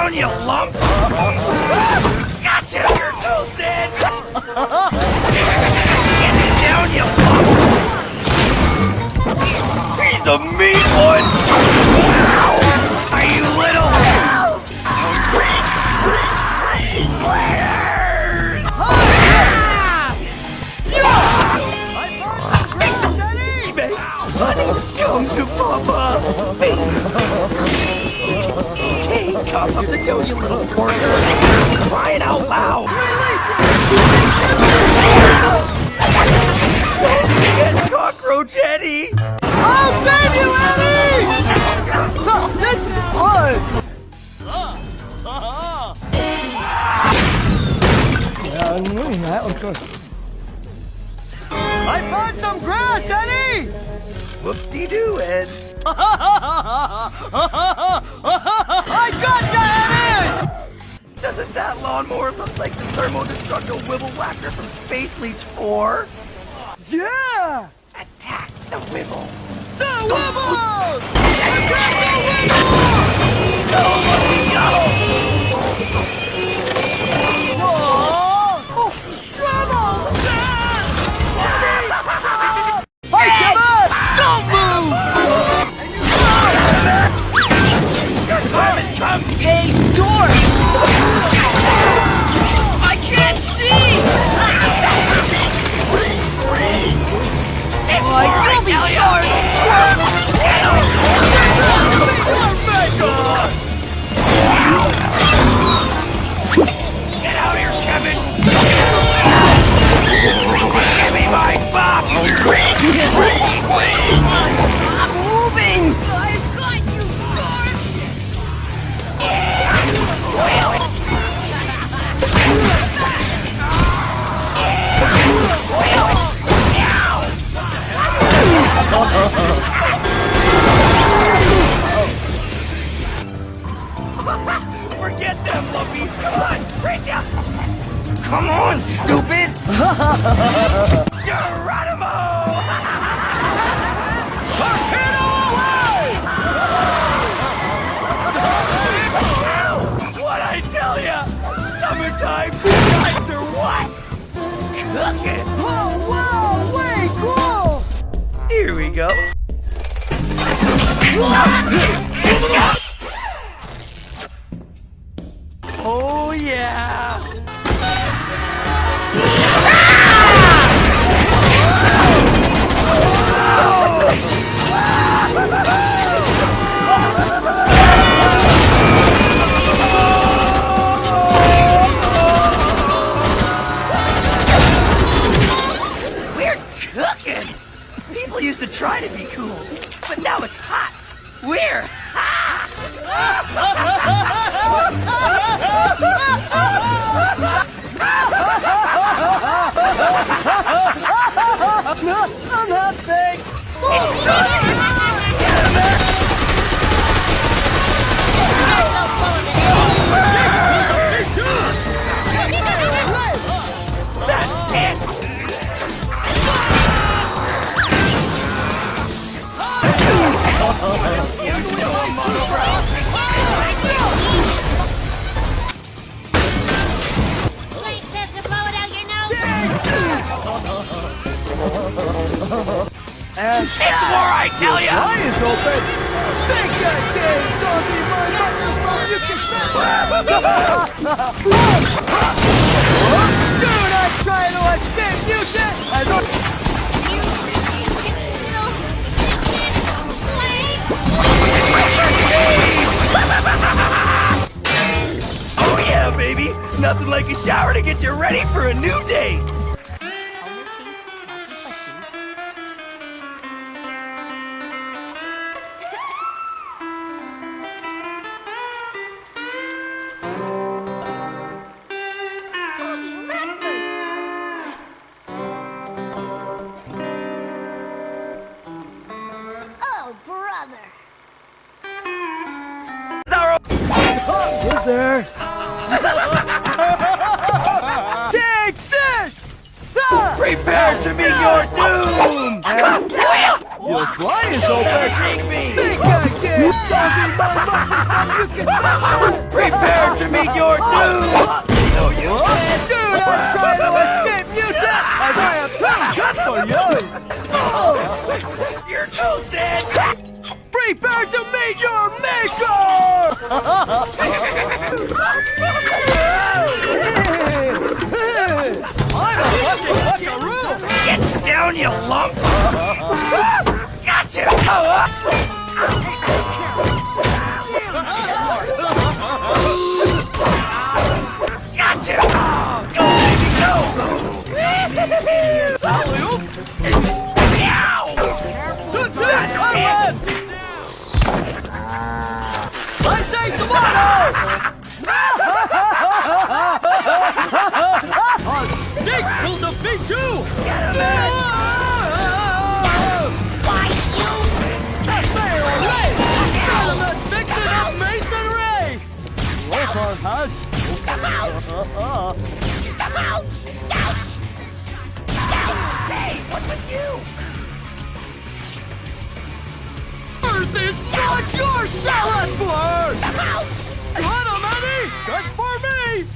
down, you lump! Gotcha! You're toasted! Get me down, you lump! He's a mean one! Are you little? Players! Come to Papa! Hey, cough up the dough, you little corker! Crying out loud! Get cockroach Eddie! I'll save you, Eddie! This is fun! I found some grass, Eddie! Whoop-de-doo, Ed. I got you, Eddie! Doesn't that lawnmower look like the thermo-destructible wibble whacker from Space Leech 4? Yeah! Attack the wibble! The Wibbles! Attack the Wibbles! Go, Lucky, go! Whoa! Trouble! Hey, come on! Don't move! Your time has come! Hey, door! I can't see! You'll be sorry! Get out here, Kevin! Give me my box! Stop moving! I've got you, Forget them, Lumpy! Come on! Race ya! Come on, stupid! Geronimo! Torpedo away! What'd I tell ya? Summertime nights are what? Cooking! Oh, wow! Way cool! Here we go. Oh yeah! We're cooking! People used to try to be cool, but now it's hot. We're hot! No, I'm not big! That's it! You know I'm on the ground. Wait, says to blow it out your nose. And It's war, I tell ya! eye is open! Think that game, zombie Dude, I'm trying to escape mutant! As a You can still sit in play. Oh yeah, baby! Nothing like a shower to get you ready for a new day! Oh, brother. Is there? Take this! Ah! Prepare to meet your doom! Your fly is open! Take me! Think I can! Zombie, my muscles Prepare to meet your doom! No, you said. Do not try to escape, mutant, as I have too good for you! You're toasted. Prepare to meet your maker! I'm a lucky buckaroo! Get down, you lump. Gotcha. Gotcha. Go, baby, go. Alley-oop! Ow. I say tomato! A snake will defeat you! Why, you? Venomous vixen of masonry! Lothar has... Ouch! Ouch! Ouch! Hey, what's with you? Earth is not your salad board! Ouch! Got him, Eddie! Good for me!